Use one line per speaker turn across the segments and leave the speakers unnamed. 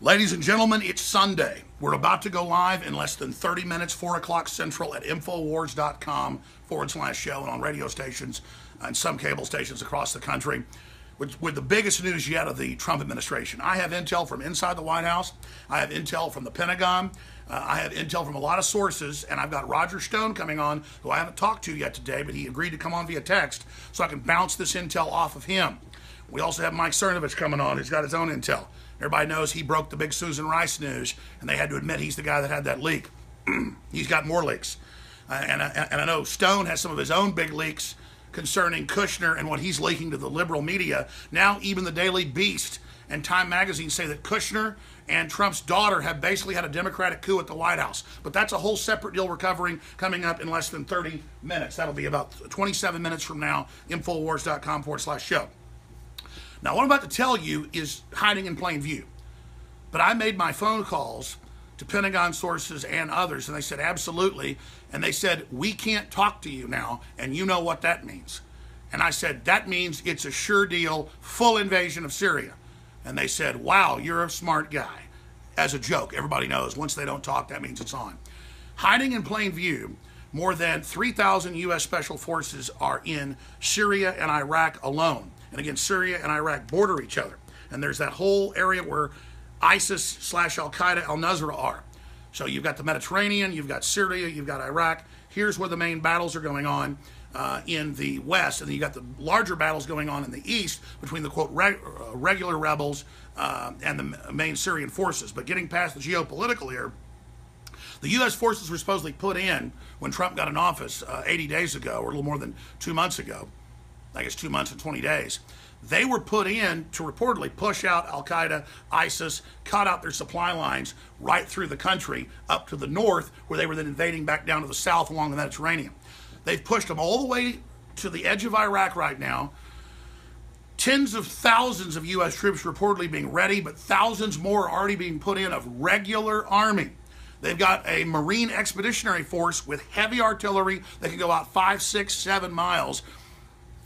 Ladies and gentlemen, it's Sunday. We're about to go live in less than 30 minutes, 4 o'clock Central at Infowars.com/show and on radio stations and some cable stations across the country with the biggest news yet of the Trump administration. I have intel from inside the White House. I have intel from the Pentagon. I have intel from a lot of sources, and I've got Roger Stone coming on, who I haven't talked to yet today, but he agreed to come on via text so I can bounce this intel off of him. We also have Mike Cernovich coming on, who's got his own intel. Everybody knows he broke the big Susan Rice news, and they had to admit he's the guy that had that leak. He's got more leaks. And I know Stone has some of his own big leaks concerning Kushner and what he's leaking to the liberal media. Now even the Daily Beast and Time Magazine say that Kushner and Trump's daughter have basically had a Democratic coup at the White House. But that's a whole separate deal we're covering coming up in less than 30 minutes. That'll be about 27 minutes from now, Infowars.com/show. Now, what I'm about to tell you is hiding in plain view. But I made my phone calls to Pentagon sources and others, and they said, absolutely. And they said, we can't talk to you now, and you know what that means. And I said, that means it's a sure deal, full invasion of Syria. And they said, wow, you're a smart guy. As a joke, everybody knows once they don't talk, that means it's on. Hiding in plain view, more than 3,000 U.S. Special Forces are in Syria and Iraq alone. And again, Syria and Iraq border each other. And there's that whole area where ISIS/Al-Qaeda, al-Nusra are. So you've got the Mediterranean, you've got Syria, you've got Iraq. Here's where the main battles are going on in the west. And then you've got the larger battles going on in the east between the, quote, regular rebels and the main Syrian forces. But getting past the geopolitical here, the U.S. forces were supposedly put in when Trump got in office 80 days ago, or a little more than 2 months ago. I guess 2 months and 20 days. They were put in to reportedly push out Al-Qaeda, ISIS, cut out their supply lines right through the country up to the north, where they were then invading back down to the south along the Mediterranean. They've pushed them all the way to the edge of Iraq right now. Tens of thousands of U.S. troops reportedly being ready, but thousands more are already being put in of regular army. They've got a Marine Expeditionary Force with heavy artillery that can go out 5, 6, 7 miles,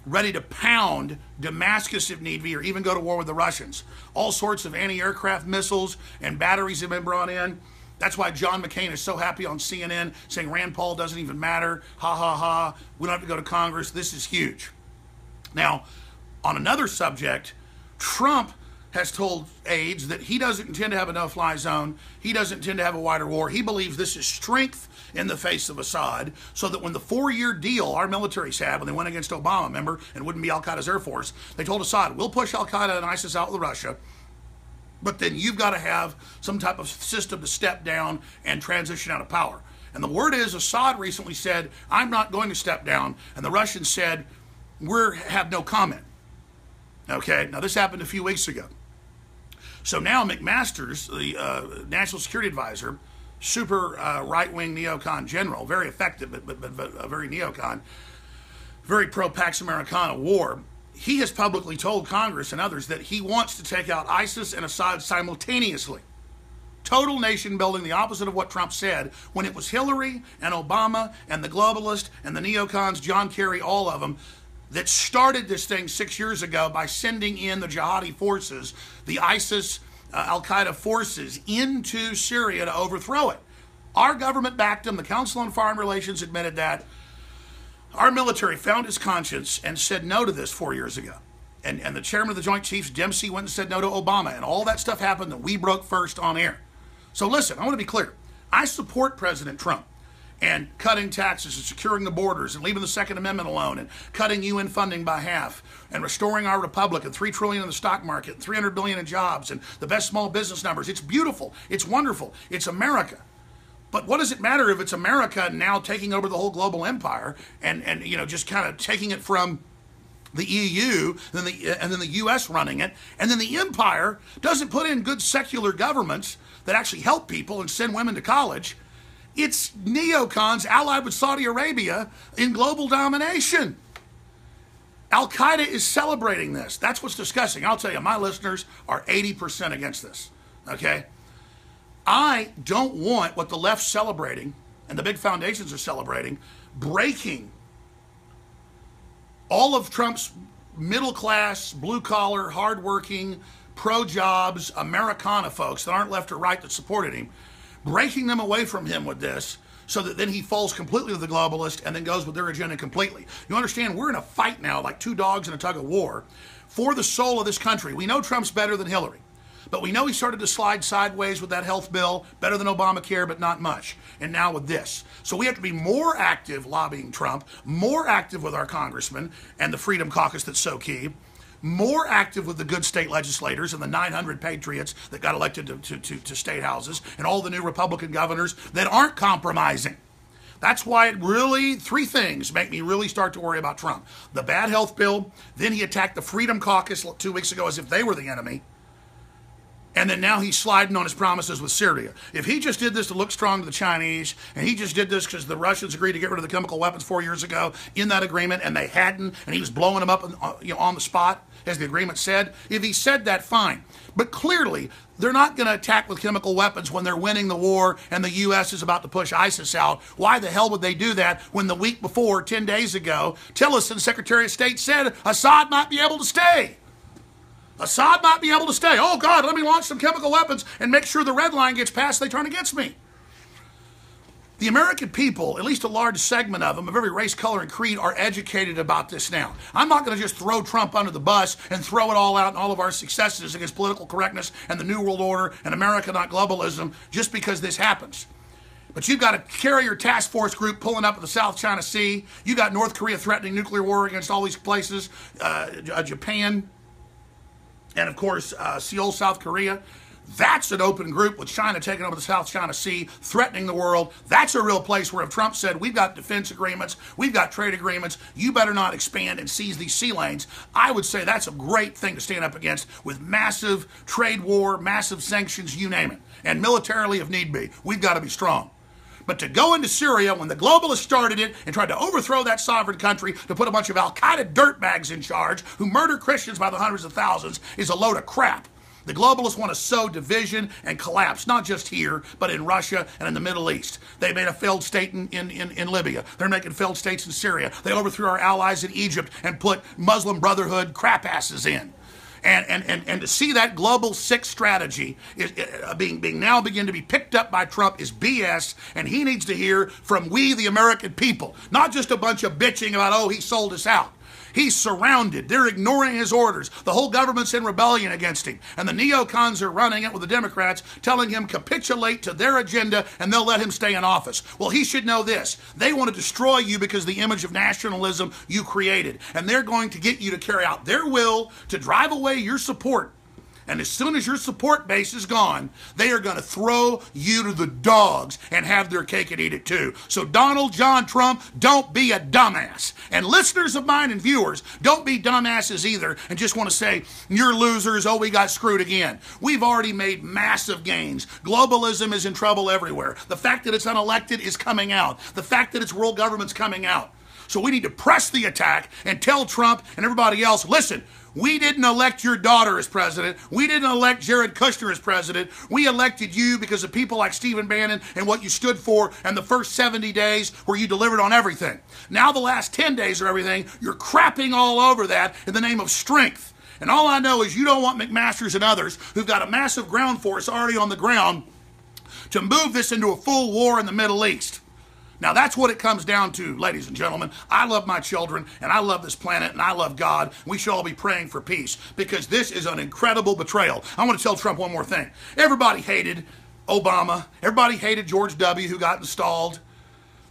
ready to pound Damascus if need be, or even go to war with the Russians. All sorts of anti-aircraft missiles and batteries have been brought in. That's why John McCain is so happy on CNN, saying Rand Paul doesn't even matter. Ha, ha, ha. We don't have to go to Congress. This is huge. Now, on another subject, Trump has told aides that he doesn't intend to have a no-fly zone. He doesn't intend to have a wider war. He believes this is strength in the face of Assad, so that when the 4-year deal our militaries had when they went against Obama, remember, and wouldn't be Al-Qaeda's Air Force, they told Assad, we'll push Al-Qaeda and ISIS out with Russia, but then you've got to have some type of system to step down and transition out of power. And the word is, Assad recently said, I'm not going to step down, and the Russians said, we have no comment. Okay, now this happened a few weeks ago. So now McMaster's, the National Security Advisor, super right-wing neocon general, very effective, but a very neocon, very pro-Pax Americana war, he has publicly told Congress and others that he wants to take out ISIS and Assad simultaneously. Total nation building, the opposite of what Trump said when it was Hillary and Obama and the globalists and the neocons, John Kerry, all of them, that started this thing 6 years ago by sending in the jihadi forces, the ISIS, Al-Qaeda forces into Syria to overthrow it. Our government backed them. The Council on Foreign Relations admitted that. Our military found its conscience and said no to this 4 years ago. And the chairman of the Joint Chiefs, Dempsey, went and said no to Obama. And all that stuff happened that we broke first on air. So listen, I want to be clear. I support President Trump and cutting taxes and securing the borders and leaving the Second Amendment alone and cutting UN funding by half and restoring our republic and $3 trillion in the stock market and $300 billion in jobs and the best small business numbers. It's beautiful. It's wonderful. It's America. But what does it matter if it's America now taking over the whole global empire and you know, just kind of taking it from the EU and then the US running it, and then the empire doesn't put in good secular governments that actually help people and send women to college? It's neocons allied with Saudi Arabia in global domination. Al-Qaeda is celebrating this. That's what's disgusting. I'll tell you, my listeners are 80% against this, okay? I don't want what the left's celebrating and the big foundations are celebrating, breaking all of Trump's middle-class, blue-collar, hard-working, pro-jobs Americana folks that aren't left or right that supported him, breaking them away from him with this, so that then he falls completely to the globalist and then goes with their agenda completely. You understand, we're in a fight now, like two dogs in a tug of war, for the soul of this country. We know Trump's better than Hillary, but we know he started to slide sideways with that health bill, better than Obamacare, but not much. And now with this. So we have to be more active lobbying Trump, more active with our congressmen and the Freedom Caucus that's so key, more active with the good state legislators and the 900 patriots that got elected to state houses and all the new Republican governors that aren't compromising. That's why it really, three things make me really start to worry about Trump. The bad health bill, then he attacked the Freedom Caucus 2 weeks ago as if they were the enemy, and then now he's sliding on his promises with Syria. If he just did this to look strong to the Chinese, and he just did this because the Russians agreed to get rid of the chemical weapons 4 years ago in that agreement, and they hadn't, and he was blowing them up on the spot, as the agreement said, if he said that, fine. But clearly, they're not going to attack with chemical weapons when they're winning the war and the U.S. is about to push ISIS out. Why the hell would they do that when the week before, 10 days ago, Tillerson, Secretary of State, said Assad might be able to stay? Assad might be able to stay. Oh, God, let me launch some chemical weapons and make sure the red line gets passed. They turn against me. The American people, at least a large segment of them, of every race, color, and creed, are educated about this now. I'm not going to just throw Trump under the bus and throw it all out in all of our successes against political correctness and the New World Order and America, not globalism, just because this happens. But you've got a carrier task force group pulling up at the South China Sea. You got North Korea threatening nuclear war against all these places, Japan, and of course, Seoul, South Korea. That's an open group with China taking over the South China Sea, threatening the world. That's a real place where if Trump said, we've got defense agreements, we've got trade agreements, you better not expand and seize these sea lanes, I would say that's a great thing to stand up against with massive trade war, massive sanctions, you name it. And militarily, if need be, we've got to be strong. But to go into Syria when the globalists started it and tried to overthrow that sovereign country to put a bunch of Al-Qaeda dirtbags in charge who murder Christians by the hundreds of thousands is a load of crap. The globalists want to sow division and collapse, not just here, but in Russia and in the Middle East. They made a failed state in Libya. They're making failed states in Syria. They overthrew our allies in Egypt and put Muslim Brotherhood crap asses in. And to see that global six strategy is being now begin to be picked up by Trump is BS, and he needs to hear from we, the American people, not just a bunch of bitching about, oh, he sold us out. He's surrounded. They're ignoring his orders. The whole government's in rebellion against him. And the neocons are running it with the Democrats, telling him capitulate to their agenda and they'll let him stay in office. Well, he should know this. They want to destroy you because of the image of nationalism you created. And they're going to get you to carry out their will to drive away your support. And as soon as your support base is gone, they are going to throw you to the dogs and have their cake and eat it too. So Donald John Trump, don't be a dumbass. And listeners of mine and viewers, don't be dumbasses either and just want to say, you're losers, oh, we got screwed again. We've already made massive gains. Globalism is in trouble everywhere. The fact that it's unelected is coming out. The fact that it's world government's coming out. So we need to press the attack and tell Trump and everybody else, listen, we didn't elect your daughter as president. We didn't elect Jared Kushner as president. We elected you because of people like Stephen Bannon and what you stood for and the first 70 days where you delivered on everything. Now the last 10 days of everything, you're crapping all over that in the name of strength. And all I know is you don't want McMaster's and others who've got a massive ground force already on the ground to move this into a full war in the Middle East. Now, that's what it comes down to, ladies and gentlemen. I love my children, and I love this planet, and I love God. We should all be praying for peace because this is an incredible betrayal. I want to tell Trump one more thing. Everybody hated Obama. Everybody hated George W., who got installed.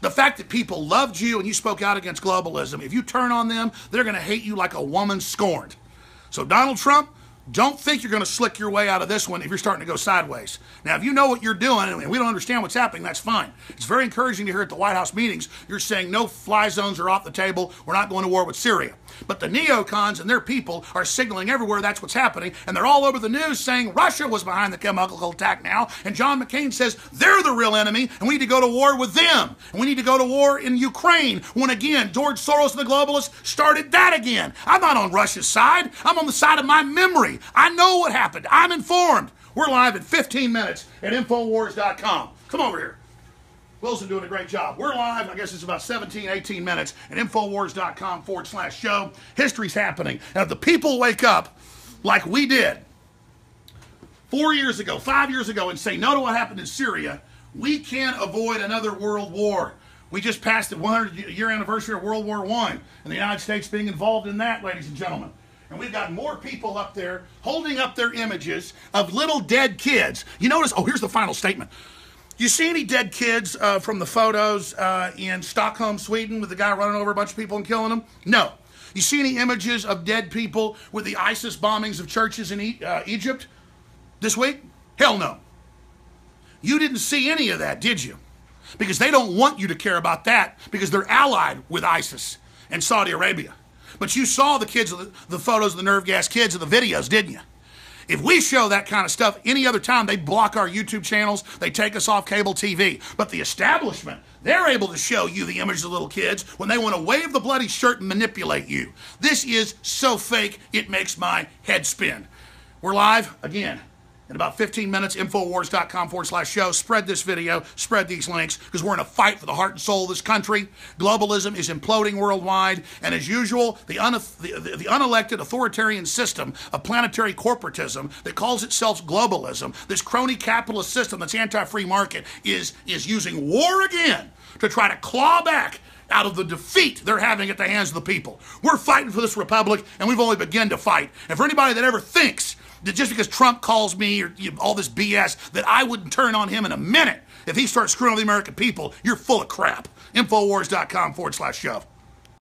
The fact that people loved you and you spoke out against globalism, if you turn on them, they're going to hate you like a woman scorned. So, Donald Trump, don't think you're going to slick your way out of this one if you're starting to go sideways. Now, if you know what you're doing and we don't understand what's happening, that's fine. It's very encouraging to hear at the White House meetings, you're saying no fly zones are off the table. We're not going to war with Syria. But the neocons and their people are signaling everywhere that's what's happening, and they're all over the news saying Russia was behind the chemical attack now, and John McCain says they're the real enemy, and we need to go to war with them. And we need to go to war in Ukraine, when again, George Soros and the globalists started that again. I'm not on Russia's side. I'm on the side of my memory. I know what happened. I'm informed. We're live in 15 minutes at Infowars.com. Come over here. Wilson doing a great job. We're live, I guess it's about 17, 18 minutes at Infowars.com/show. History's happening. And if the people wake up like we did, 4 years ago, 5 years ago, and say no to what happened in Syria, we can avoid another world war. We just passed the 100-year anniversary of World War I, and the United States being involved in that, ladies and gentlemen. And we've got more people up there holding up their images of little dead kids. You notice, oh, here's the final statement. You see any dead kids from the photos in Stockholm, Sweden, with the guy running over a bunch of people and killing them? No. You see any images of dead people with the ISIS bombings of churches in Egypt this week? Hell no. You didn't see any of that, did you? Because they don't want you to care about that because they're allied with ISIS and Saudi Arabia. But you saw the kids, the photos of the nerve gas kids and the videos, didn't you? If we show that kind of stuff any other time, they block our YouTube channels, they take us off cable TV. But the establishment, they're able to show you the images of little kids when they want to wave the bloody shirt and manipulate you. This is so fake, it makes my head spin. We're live again in about 15 minutes, Infowars.com/show. Spread this video, spread these links, because we're in a fight for the heart and soul of this country. Globalism is imploding worldwide, and as usual, the unelected authoritarian system of planetary corporatism that calls itself globalism, this crony capitalist system that's anti-free market, is using war again to try to claw back out of the defeat they're having at the hands of the people. We're fighting for this republic, and we've only begun to fight. And for anybody that ever thinks that just because Trump calls me or all this BS, that I wouldn't turn on him in a minute if he starts screwing with the American people, you're full of crap. Infowars.com/show.